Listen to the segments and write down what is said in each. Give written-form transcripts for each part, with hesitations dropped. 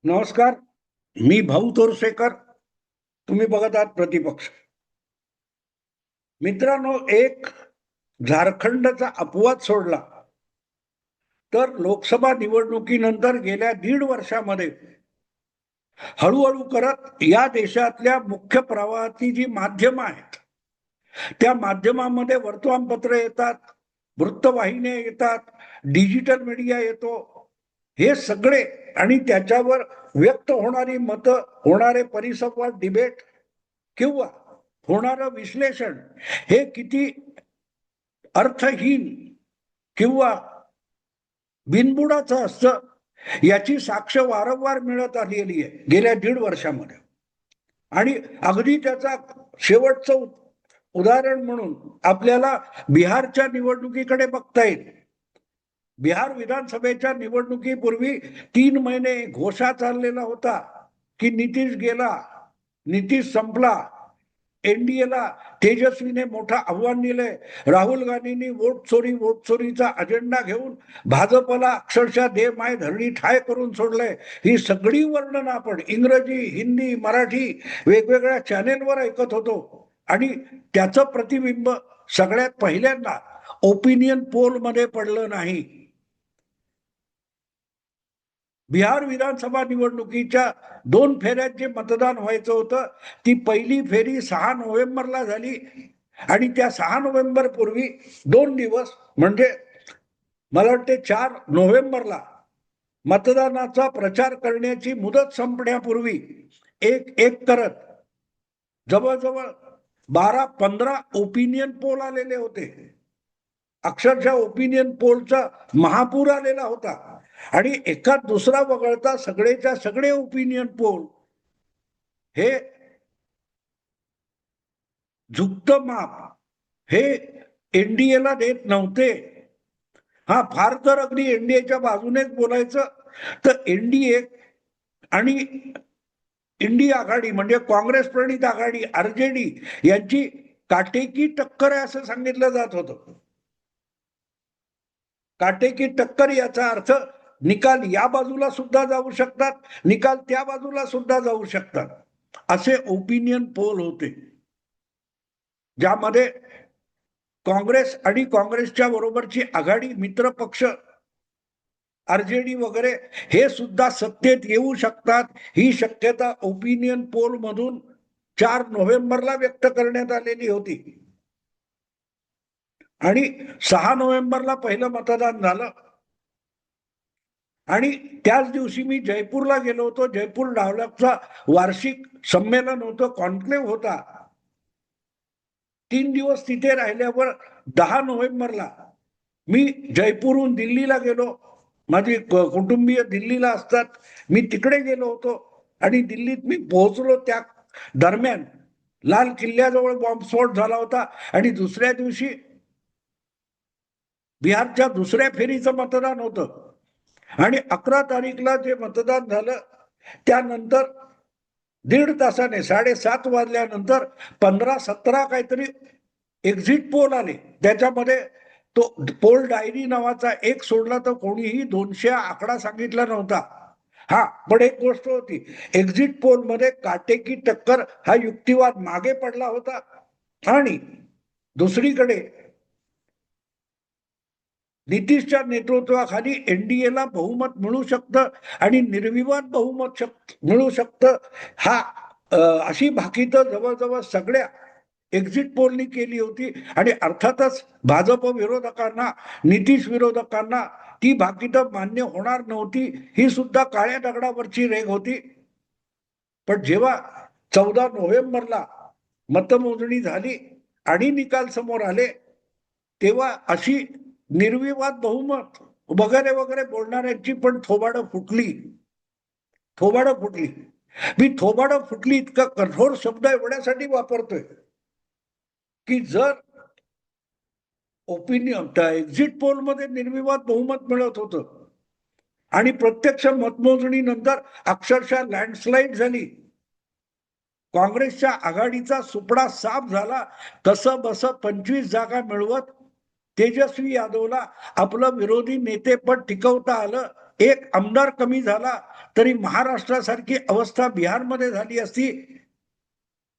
नमस्कार. मी भाऊ तोरसेकर. तुम्ही बघत आहात प्रतिपक्ष. मित्रांनो, एक झारखंडचा अपवाद सोडला तर लोकसभा निवडणुकीनंतर गेल्या 1.5 वर्षामध्ये हळूहळू करत या देशातल्या मुख्य प्रवाहाची जी माध्यमं आहेत त्या माध्यमांमध्ये वर्तमानपत्र येतात, वृत्तवाहिन्या येतात, डिजिटल मीडिया येतो. हे सगळे आणि त्याच्यावर व्यक्त होणारी मतं, होणारे परिसंवाद, डिबेट किंवा होणारं विश्लेषण हे किती अर्थहीन किंवा बिनबुडाचं असतं याची साक्ष वारंवार मिळत आलेली आहे गेल्या 1.5 वर्षामध्ये. आणि अगदी त्याचा शेवटचं उदाहरण म्हणून आपल्याला बिहारच्या निवडणुकीकडे बघता येईल. बिहार विधानसभेच्या निवडणुकीपूर्वी 3 महिने घोषा चाललेला होता की नितीश गेला, नितीश संपला, एनडीएला तेजस्वीने मोठं आव्हान दिलंय, राहुल गांधींनी वोट चोरीचा अजेंडा घेऊन भाजपला अक्षरशः दे माय धरणी ठाय करून सोडलंय. ही सगळी वर्णन आपण इंग्रजी, हिंदी, मराठी वेगवेगळ्या चॅनेलवर ऐकत होतो आणि त्याचं प्रतिबिंब सगळ्यात पहिल्यांदा ओपिनियन पोल मध्ये पडलं नाही. बिहार विधानसभा निवडणुकीच्या 2 फेऱ्यात जे मतदान व्हायचं होतं ती पहिली फेरी 6 नोव्हेंबरला झाली आणि त्या 6 नोव्हेंबर पूर्वी 2 दिवस म्हणजे मला वाटते 4 नोव्हेंबरला मतदानाचा प्रचार करण्याची मुदत संपण्यापूर्वी एक एक करत जवळजवळ 12-15 ओपिनियन पोल आलेले होते. अक्षरशः ओपिनियन पोलचा महापूर आलेला होता आणि एका दुसरा वगळता सगळेच्या सगळे ओपिनियन पोल हे झुकतं माप हे एनडीएला देत नव्हते. हा, फार तर अगदी एनडीएच्या बाजूनेच बोलायचं तर एनडीए आणि इंडिया आघाडी म्हणजे काँग्रेस प्रणित आघाडी आरजेडी यांची काटेकी टक्कर आहे असं सांगितलं जात होतं. काटेकी टक्कर याचा अर्थ निकाल या बाजूला सुद्धा जाऊ शकतात, निकाल त्या बाजूला सुद्धा जाऊ शकतात, असे ओपिनियन पोल होते ज्यामध्ये काँग्रेस आणि काँग्रेसच्या बरोबरची आघाडी मित्र पक्ष आरजेडी वगैरे हे सुद्धा सत्तेत येऊ शकतात ही शक्यता ओपिनियन पोल मधून 4 नोव्हेंबरला व्यक्त करण्यात आलेली होती. आणि 6 नोव्हेंबरला पहिलं मतदान झालं आणि त्याच दिवशी मी जयपूरला गेलो होतो. जयपूर डावलॉगचा वार्षिक संमेलन होतं, कॉन्क्लेव्ह होता. 3 दिवस तिथे राहिल्यावर 10 नोव्हेंबरला मी जयपूरहून दिल्लीला गेलो. माझी कुटुंबीय दिल्लीला असतात, मी तिकडे गेलो होतो आणि दिल्लीत मी पोहोचलो त्या दरम्यान लाल किल्ल्याजवळ बॉम्बस्फोट झाला होता आणि दुसऱ्या दिवशी बिहारच्या दुसऱ्या फेरीचं मतदान होतं आणि 11 तारीखला जे मतदान झालं त्यानंतर 1.5 तासाने 7:30 वाजल्यानंतर 15-17 काहीतरी एक्झिट पोल आले. त्याच्यामध्ये तो पोल डायरी नावाचा एक सोडला तर कोणीही 200 आकडा सांगितला नव्हता. हा, पण एक गोष्ट होती, एक्झिट पोल मध्ये काटेकी टक्कर हा युक्तिवाद मागे पडला होता आणि दुसरीकडे नितीशच्या नेतृत्वाखाली एनडीएला बहुमत मिळू शकतं आणि निर्विवाद बहुमत मिळू शकतं. हा अशी भाकीत जवळजवळ सगळ्या एक्झिट पोलनी केली होती आणि अर्थातच भाजप विरोधकांना, नितीश विरोधकांना ती भाकीत मान्य होणार नव्हती. ही सुद्धा काळ्या दगडावरची रेघ होती. पण जेव्हा 14 नोव्हेंबरला मतमोजणी झाली आणि निकाल समोर आले तेव्हा अशी निर्विवाद बहुमत वगैरे वगैरे बोलणाऱ्यांची पण थोबाडं फुटली. मी थोबाडं फुटली इतका कठोर शब्द एवढ्यासाठी वापरतोय की जर ओपिनियन एक्झिट पोल मध्ये निर्विवाद बहुमत मिळत होतं आणि प्रत्यक्ष मतमोजणीनंतर अक्षरशः लँडस्लाइड झाली, काँग्रेसच्या आघाडीचा सुपडा साफ झाला, कसं बस 25 जागा मिळवत तेजस्वी यादवला आपलं विरोधी नेतेपद टिकवता आलं एक आमदार कमी झाला तरी महाराष्ट्रासारखी अवस्था बिहारमध्ये झाली असती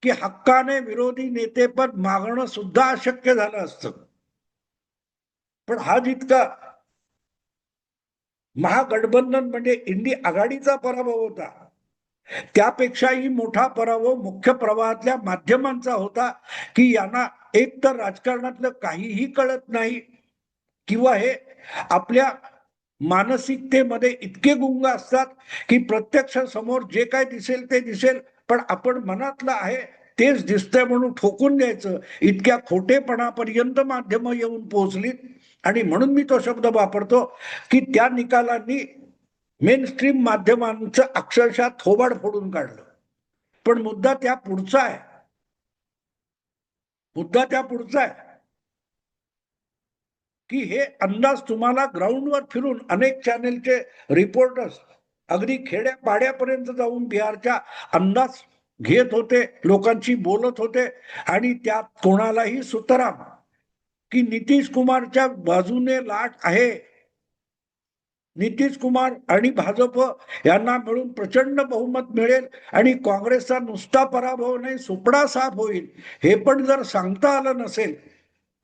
की हक्काने विरोधी नेतेपद मागणं सुद्धा अशक्य झालं असतं. पण हा जितका महागठबंधन म्हणजे इंडी आघाडीचा पराभव होता, त्यापेक्षाही मोठा पराभव मुख्य प्रवाहातल्या माध्यमांचा होता की यांना एक तर राजकारणातलं काहीही कळत नाही किंवा हे आपल्या मानसिकतेमध्ये इतके गुंग असतात की प्रत्यक्ष समोर जे काय दिसेल ते दिसेल, पण आपण मनातलं आहे तेच दिसतंय म्हणून ठोकून द्यायचं, इतक्या खोटेपणापर्यंत माध्यम येऊन पोहोचलीत. आणि म्हणून मी तो शब्द वापरतो की त्या निकालांनी मेन स्ट्रीम माध्यमांचं अक्षरशः थोबाड फोडून काढलं. पण मुद्दा त्या पुढचा आहे, की हे अंदाज तुम्हाला ग्राउंडवर फिरून अनेक चॅनेलचे रिपोर्टर्स अगदी खेड्यापाड्यापर्यंत जाऊन बिहारच्या अंदाज घेत होते, लोकांशी बोलत होते आणि त्यात कोणालाही सुतराम की नितीश कुमारच्या बाजूने लाट आहे, नितीश कुमार आणि भाजप यांना मिळून प्रचंड बहुमत मिळेल आणि काँग्रेसचा नुसता पराभव नाही सुपडा साफ होईल, हे पण जर सांगता आलं नसेल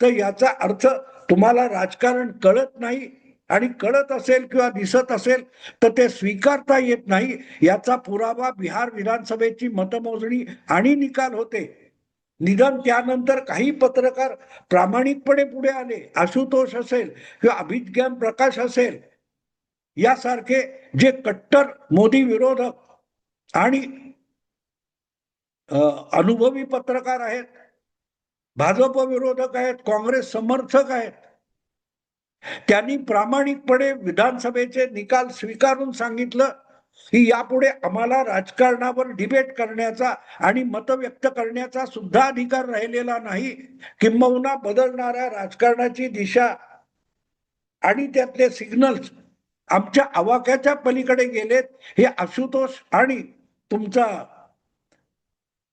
तर याचा अर्थ तुम्हाला राजकारण कळत नाही, आणि कळत असेल किंवा दिसत असेल तर ते स्वीकारता येत नाही. याचा पुरावा बिहार विधानसभेची मतमोजणी आणि निकाल होते. निदान त्यानंतर काही पत्रकार प्रामाणिकपणे पुढे आले, आशुतोष असेल किंवा अभिज्ञान प्रकाश असेल यासारखे जे कट्टर मोदी विरोधक आणि अनुभवी पत्रकार आहेत, भाजप विरोधक आहेत, काँग्रेस समर्थक आहेत, त्यांनी प्रामाणिकपणे विधानसभेचे निकाल स्वीकारून सांगितलं की यापुढे आम्हाला राजकारणावर डिबेट करण्याचा आणि मत व्यक्त करण्याचा सुद्धा अधिकार राहिलेला नाही, किंबहुना बदलणाऱ्या राजकारणाची दिशा आणि त्यातले सिग्नल्स आमच्या आवाक्याच्या पलीकडे गेलेत. हे आशुतोष आणि तुमचा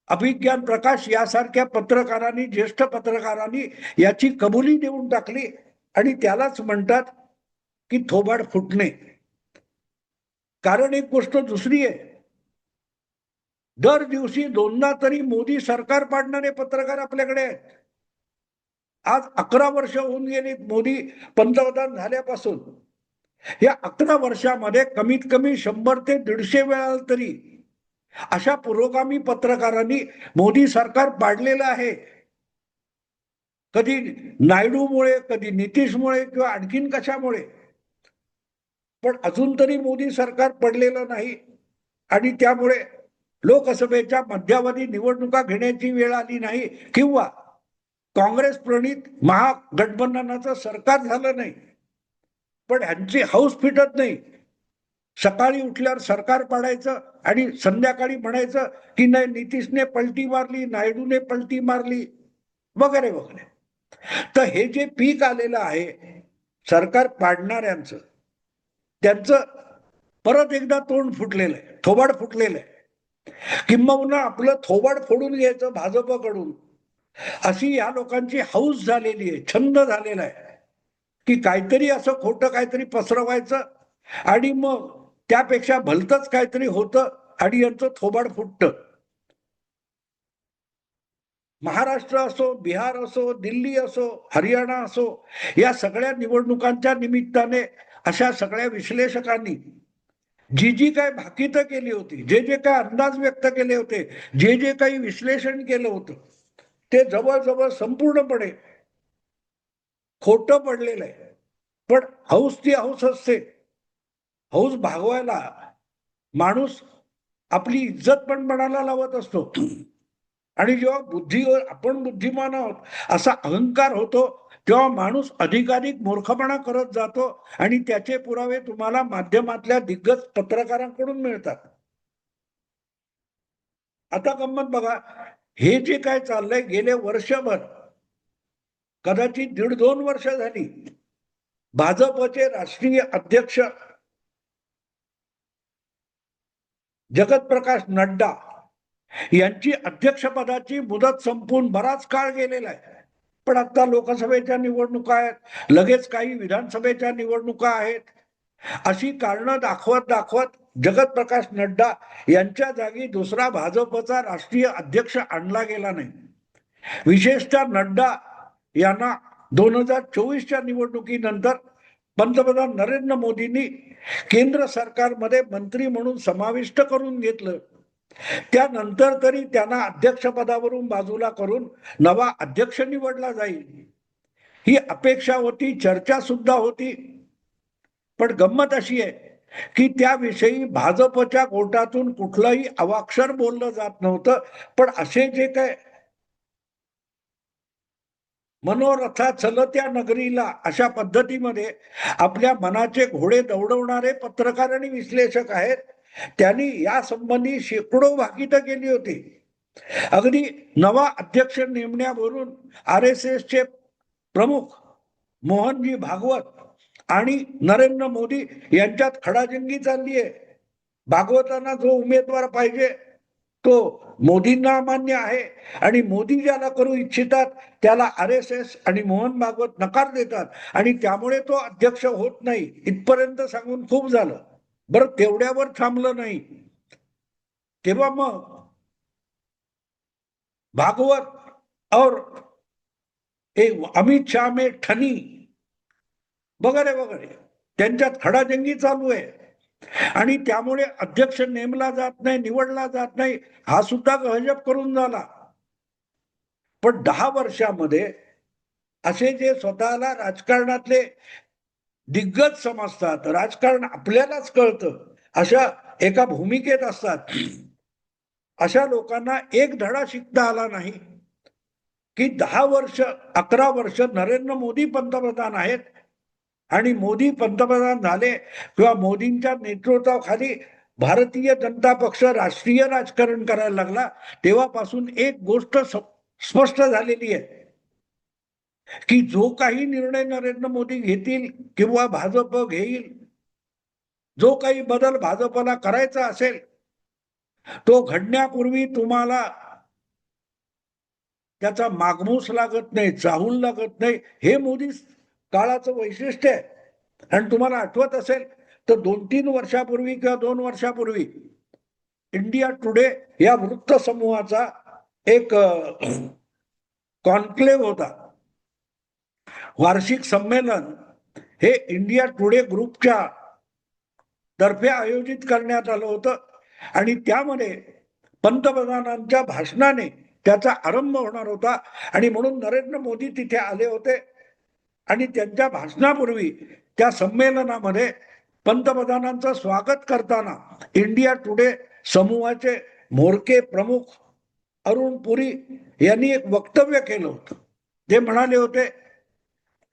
अभिज्ञान प्रकाश यासारख्या पत्रकारांनी, ज्येष्ठ पत्रकारांनी याची कबुली देऊन टाकली आणि त्यालाच म्हणतात की थोबाड फुटणे. कारण एक गोष्ट दुसरी आहे, दर दिवशी दोनदा तरी मोदी सरकार पाडणारे पत्रकार आपल्याकडे आहेत. आज 11 वर्ष होऊन गेली मोदी पंतप्रधान झाल्यापासून. या 11 वर्षामध्ये कमीत कमी 100 ते 150 वेळा तरी अशा पुरोगामी पत्रकारांनी मोदी सरकार पाडलेलं आहे. कधी नायडूमुळे, कधी नितीशमुळे किंवा आणखीन कशामुळे, पण अजून तरी मोदी सरकार पडलेलं नाही. आणि त्यामुळे लोकसभेच्या मध्यावधी निवडणुका घेण्याची वेळ आली नाही किंवा काँग्रेस प्रणित महागठबंधनाचं सरकार झालं नाही, पण ह्यांची हौस फिटत नाही. सकाळी उठल्यावर सरकार पाडायचं आणि संध्याकाळी म्हणायचं की नाही नितीशने पलटी मारली, नायडूने पलटी मारली वगैरे वगैरे. तर हे जे पीक आलेलं आहे सरकार पाडणाऱ्यांचं, त्यांचं परत एकदा तोंड फुटलेलं आहे, थोबाड फुटलेलं आहे. किंबहुना आपलं थोबाड फोडून घ्यायचं भाजपकडून, अशी या लोकांची हौस झालेली आहे, छंद झालेला आहे की काहीतरी असं खोटं काहीतरी पसरवायचं आणि मग त्यापेक्षा भलतंच काहीतरी होतं आणि यांचं थोबाड फुटतं. महाराष्ट्र असो, बिहार असो, दिल्ली असो, हरियाणा असो, या सगळ्या निवडणुकांच्या निमित्ताने अशा सगळ्या विश्लेषकांनी जी जी काय भाकितं केली होती, जे जे काय अंदाज व्यक्त केले होते, जे जे काही विश्लेषण केलं होतं, ते जवळजवळ संपूर्णपणे खोटं पडलेलं आहे. पण हौस ती हौस असते. हौस भागवायला माणूस आपली इज्जत पण पणाला लावत असतो. आणि जेव्हा बुद्धीवर आपण बुद्धिमान आहोत असा अहंकार होतो, तेव्हा माणूस अधिकाधिक मूर्खपणा करत जातो आणि त्याचे पुरावे तुम्हाला माध्यमातल्या दिग्गज पत्रकारांकडून मिळतात. आता गंमत बघा, हे जे काय चाललंय गेले वर्षभर, कदाचित 1.5-2 वर्ष झाली, भाजपचे राष्ट्रीय अध्यक्ष जगत प्रकाश नड्डा यांची अध्यक्षपदाची मुदत संपून बराच काळ गेलेला आहे. पण आता लोकसभेच्या निवडणुका आहेत, लगेच काही विधानसभेच्या निवडणुका आहेत अशी कारणं दाखवत दाखवत जगत प्रकाश नड्डा यांच्या जागी दुसरा भाजपचा राष्ट्रीय अध्यक्ष आणला गेला नाही. विशेषतः नड्डा यांना 2024च्या निवडणुकीनंतर पंतप्रधान नरेंद्र मोदींनी केंद्र सरकारमध्ये मंत्री म्हणून समाविष्ट करून घेतलं. त्यानंतर तरी त्यांना अध्यक्षपदावरून बाजूला करून नवा अध्यक्ष निवडला जाईल ही अपेक्षा होती, चर्चा सुद्धा होती. पण गंमत अशी आहे की त्याविषयी भाजपच्या गोटातून कुठलंही अवाक्षर बोललं जात नव्हतं. पण असे जे काय मनोरथा चलत्या नगरीला अशा पद्धतीमध्ये आपल्या मनाचे घोडे दौडवणारे पत्रकार आणि विश्लेषक आहेत, त्यांनी या संबंधी शेकडो भाकितं केली होती. अगदी नवा अध्यक्ष नेमण्यावरून RSSचे प्रमुख मोहनजी भागवत आणि नरेंद्र मोदी यांच्यात खडाजंगी चालली आहे. भागवतांना जो उमेदवार पाहिजे तो मोदींना मान्य आहे आणि मोदी ज्याला करू इच्छितात त्याला RSS आणि मोहन भागवत नकार देतात आणि त्यामुळे तो अध्यक्ष होत नाही इथपर्यंत सांगून खूप झालं. बरं, तेवढ्यावर थांबलं नाही. तेव्हा मग भागवत और अमित शाह में ठनी वगैरे वगैरे त्यांच्यात खडाजंगी चालू आहे आणि त्यामुळे अध्यक्ष नेमला जात नाही, निवडला जात नाही, हा सुद्धा गजब करून झाला. पण 10 वर्षामध्ये असे जे स्वतःला राजकारणातले दिग्गज समजतात, राजकारण आपल्यालाच कळतं, अशा एका भूमिकेत असतात, अशा लोकांना एक धडा शिकता आला नाही की 10 वर्ष 11 वर्ष नरेंद्र मोदी पंतप्रधान आहेत आणि मोदी पंतप्रधान झाले किंवा मोदींच्या नेतृत्वाखाली भारतीय जनता पक्ष राष्ट्रीय राजकारण करायला लागला तेव्हापासून एक गोष्ट स्पष्ट झालेली आहे की जो काही निर्णय नरेंद्र मोदी घेतील किंवा भाजप घेईल, जो काही बदल भाजपला करायचा असेल तो घडण्यापूर्वी तुम्हाला त्याचा मागमूस लागत नाही, चाहूल लागत नाही. हे मोदी काळाचं वैशिष्ट्य आहे. आणि तुम्हाला आठवत असेल तर 2-3 वर्षापूर्वी किंवा 2 वर्षापूर्वी इंडिया टुडे या वृत्त समूहाचा एक कॉन्क्लेव्ह होता, वार्षिक संमेलन. हे इंडिया टुडे ग्रुपच्या तर्फे आयोजित करण्यात आलं होतं आणि त्यामध्ये पंतप्रधानांच्या भाषणाने त्याचा आरंभ होणार होता आणि म्हणून नरेंद्र मोदी तिथे आले होते आणि त्यांच्या भाषणापूर्वी त्या संमेलनामध्ये पंतप्रधानांचं स्वागत करताना इंडिया टुडे समूहाचे म्होरके प्रमुख अरुण पुरी यांनी एक वक्तव्य केलं होतं. ते म्हणाले होते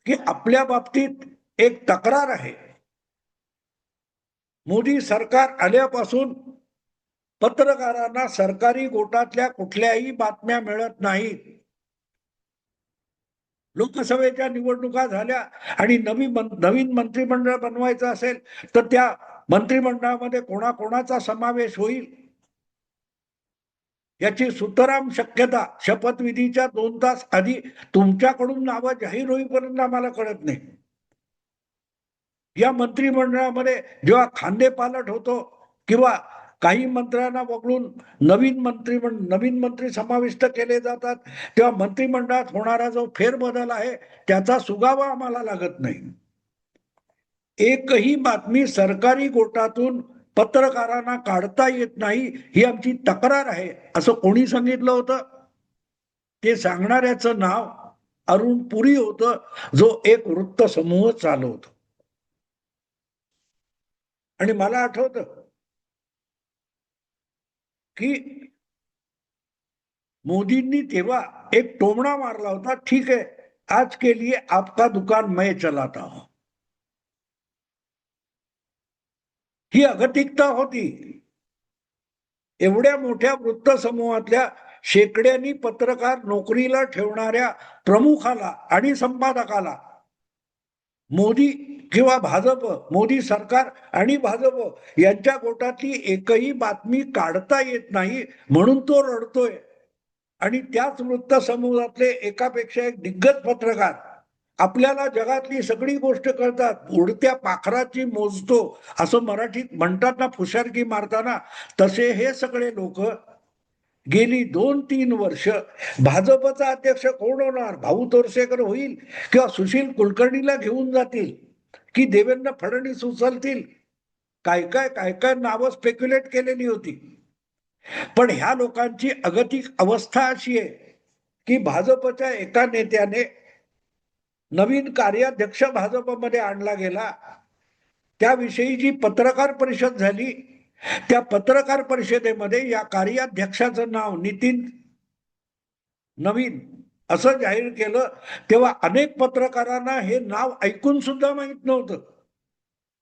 की आपल्या बाबतीत एक तक्रार आहे. मोदी सरकार आल्यापासून पत्रकारांना सरकारी गोटातल्या कुठल्याही बातम्या मिळत नाहीत. लोकसभेच्या निवडणुका झाल्या आणि नवीन मंत्रिमंडळ बनवायचं असेल तर त्या मंत्रिमंडळामध्ये कोणाकोणाचा समावेश होईल याची सुतराम शक्यता शपथविधीच्या 2 तास आधी तुमच्याकडून नावं जाहीर होईपर्यंत आम्हाला कळत नाही. या मंत्रिमंडळामध्ये जेव्हा खांदेपालट होतो किंवा काही मंत्र्यांना वगळून नवीन मंत्री समाविष्ट केले जातात तेव्हा मंत्रिमंडळात होणारा जो फेरबदल आहे त्याचा सुगावा आम्हाला लागत नाही. एकही बातमी सरकारी गोटातून पत्रकारांना काढता येत नाही ही आमची तक्रार आहे असं कोणी सांगितलं होतं? ते सांगणाऱ्याचं नाव अरुण पुरी होतं, जो एक वृत्त समूह चालवतो. आणि मला आठवतं की मोदींनी तेव्हा एक टोमणा मारला होता, ठीक है आज के लिए आपका दुकान मैं चलाता हूं. ही अगतिकता होती. एवढ्या मोठ्या वृत्त समूहातल्या शेकड्यांनी पत्रकार नोकरीला ठेवणाऱ्या प्रमुखाला आणि संपादकाला मोदी किंवा भाजप, मोदी सरकार आणि भाजप यांच्या गोटातली एकही बातमी काढता येत नाही म्हणून तो रडतोय. आणि त्याच वृत्त समूहातले एकापेक्षा एक दिग्गज पत्रकार आपल्याला जगातली सगळी गोष्ट कळतात, उडत्या पाखराची मोजतो असं मराठीत म्हणतात ना, फुशारकी मारताना, तसे हे सगळे लोक गेली 2-3 वर्ष भाजपचा अध्यक्ष कोण होणार, भाऊ तोरसेकर होईल किंवा सुशील कुलकर्णीला घेऊन जातील की देवेंद्र फडणवीस उचलतील, काय काय काय काय नावं स्पेक्युलेट केलेली होती. पण ह्या लोकांची अगतिक अवस्था अशी आहे की भाजपच्या एका नेत्याने नवीन कार्याध्यक्ष भाजपमध्ये आणला गेला, त्याविषयी जी पत्रकार परिषद झाली, त्या पत्रकार परिषदेमध्ये या कार्याध्यक्षाचं नाव नितीन नवीन असं जाहीर केलं, तेव्हा अनेक पत्रकारांना हे नाव ऐकून सुद्धा माहित नव्हतं,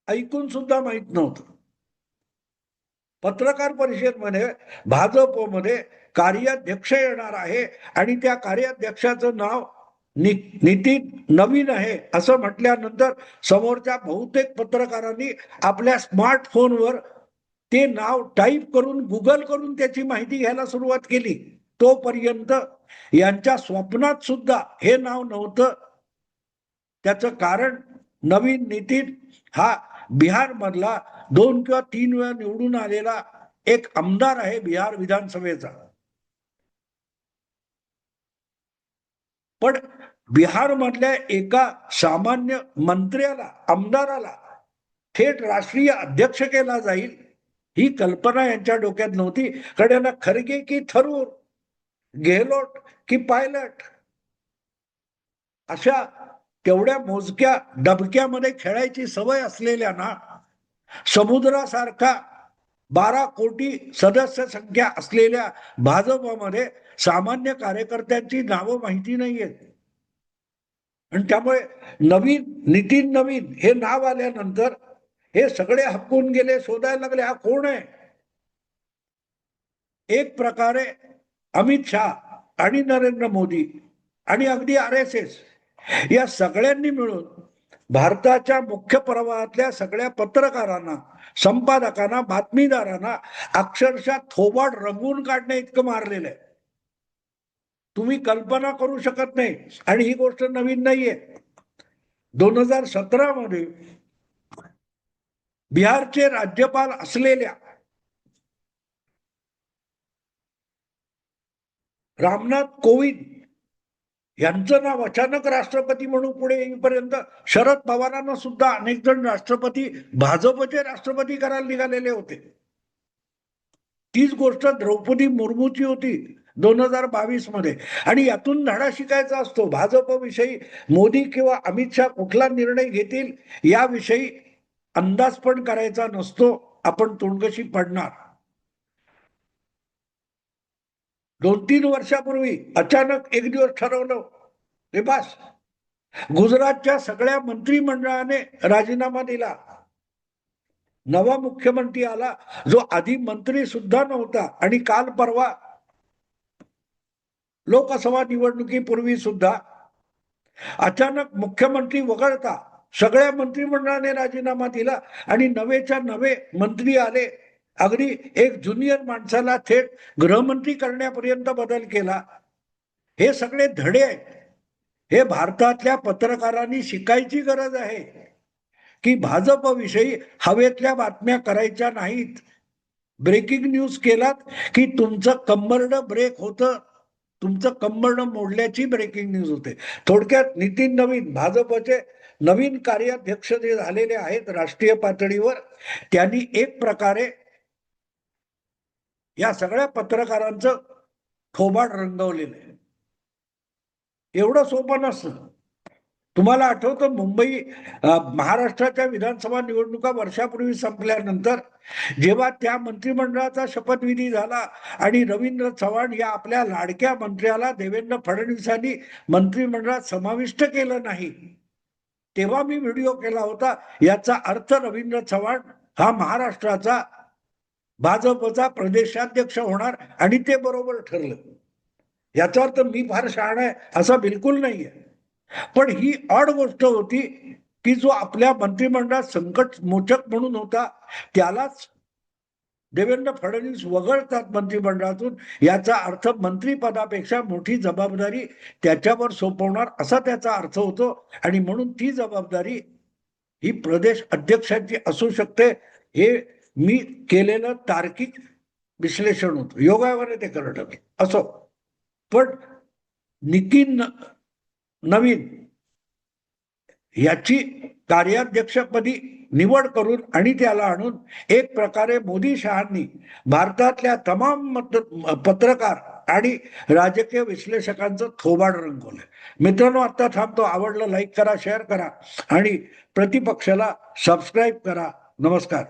ऐकून सुद्धा माहित नव्हतं. पत्रकार परिषदेमध्ये भाजपमध्ये कार्याध्यक्ष येणार आहे आणि त्या कार्याध्यक्षाचं नाव नितीन नवीन आहे असं म्हटल्यानंतर समोरच्या बहुतेक पत्रकारांनी आपल्या स्मार्टफोनवर ते नाव टाईप करून गुगल करून त्याची माहिती घ्यायला सुरुवात केली. तोपर्यंत यांच्या स्वप्नात सुद्धा हे नाव नव्हतं. त्याचं कारण नवीन नितीन हा बिहार मधला 2 किंवा 3 वेळा निवडून आलेला एक आमदार आहे बिहार विधानसभेचा. पण बिहार मधल्या एका सामान्य मंत्र्याला, आमदाराला थेट राष्ट्रीय अध्यक्ष केला जाईल ही कल्पना यांच्या डोक्यात नव्हती. कारण यांना खरगे की थरूर, गेहलोट की पायलट अशा तेवढ्या मोजक्या डबक्यामध्ये खेळायची सवय असलेल्यांना समुद्रासारखा 12 कोटी सदस्य संख्या असलेल्या भाजपमध्ये सामान्य कार्यकर्त्यांची नावं माहिती नाहीयेत. आणि त्यामुळे नितीन नवीन हे नाव आल्यानंतर हे सगळे हक्कून गेले, शोधायला लागले हा कोण आहे. एक प्रकारे अमित शहा आणि नरेंद्र मोदी आणि अगदी RSS या सगळ्यांनी मिळून भारताच्या मुख्य प्रवाहातल्या सगळ्या पत्रकारांना, संपादकांना, बातमीदारांना अक्षरशः थोबाड रंगून काढण्या इतकं मारलेलं आहे, तुम्ही कल्पना करू शकत नाही. आणि ही गोष्ट नवीन नाहीये. 2017 मध्ये बिहारचे राज्यपाल असलेल्या रामनाथ कोविंद यांचं नाव अचानक राष्ट्रपती म्हणून पुढे येईपर्यंत शरद पवारांना सुद्धा अनेक जण राष्ट्रपती, भाजपचे राष्ट्रपती करायला निघालेले होते. तीच गोष्ट द्रौपदी मुर्मूची होती 2022 मध्ये. आणि यातून धडा शिकायचा असतो. भाजपविषयी मोदी किंवा अमित शहा कुठला निर्णय घेतील याविषयी अंदाज पण करायचा नसतो, आपण तोंडकशी पडणार. 2-3 वर्षापूर्वी अचानक एक दिवस ठरवलं, हे बस, गुजरातच्या सगळ्या मंत्रिमंडळाने राजीनामा दिला. नवा मुख्यमंत्री आला जो आधी मंत्री सुद्धा नव्हता. आणि काल परवा लोकसभा निवडणुकीपूर्वी सुद्धा अचानक मुख्यमंत्री वगळता सगळ्या मंत्रिमंडळाने राजीनामा दिला आणि नवेच्या नवे मंत्री आले. अगदी एक ज्युनियर माणसाला थेट गृहमंत्री करण्यापर्यंत बदल केला. हे सगळे धडे आहेत. हे भारतातल्या पत्रकारांनी शिकायची गरज आहे की भाजपविषयी हवेतल्या बातम्या करायच्या नाहीत. ब्रेकिंग न्यूज केलात की तुमचं कंबरड ब्रेक होतं, तुमचं कंबरड मोडल्याची ब्रेकिंग न्यूज होते. थोडक्यात नितीन नवीन भाजपचे नवीन कार्याध्यक्ष जे झालेले आहेत राष्ट्रीय पातळीवर, त्यांनी एक प्रकारे या सगळ्या पत्रकारांचं थोबाड रंगवलेलं आहे. एवढं सोपं नसतं. तुम्हाला आठवतं मुंबई महाराष्ट्राच्या विधानसभा निवडणुका वर्षापूर्वी संपल्यानंतर जेव्हा त्या मंत्रिमंडळाचा शपथविधी झाला आणि रवींद्र चव्हाण या आपल्या लाडक्या मंत्र्याला देवेंद्र फडणवीसांनी मंत्रिमंडळात समाविष्ट केलं नाही, तेव्हा मी व्हिडिओ केला होता. याचा अर्थ रवींद्र चव्हाण हा महाराष्ट्राचा भाजपचा प्रदेशाध्यक्ष होणार आणि ते बरोबर ठरलं. याचा अर्थ मी फार शहाणा आहे असा बिलकुल नाहीये. पण ही ऑड गोष्ट होती की जो आपल्या मंत्रिमंडळात संकट मोचक म्हणून होता त्यालाच देवेंद्र फडणवीस वगळतात मंत्रिमंडळातून, याचा अर्थ मंत्रिपदापेक्षा मोठी जबाबदारी त्याच्यावर सोपवणार असा त्याचा अर्थ होतो. आणि म्हणून ती जबाबदारी ही प्रदेश अध्यक्षांची असू शकते. हे मी केलेलं तार्किक विश्लेषण होतं. योगायोगाने ते करणं असो. पण नितीन नवीन याची कार्याध्यक्षपदी निवड करून आणि त्याला आणून एक प्रकारे मोदी शहांनी भारतातल्या तमाम पत्रकार आणि राजकीय विश्लेषकांचं थोबाड रंगवलं. मित्रांनो, आता थांबतो. आवडलं लाईक करा, शेअर करा आणि प्रतिपक्षाला सबस्क्राईब करा. नमस्कार.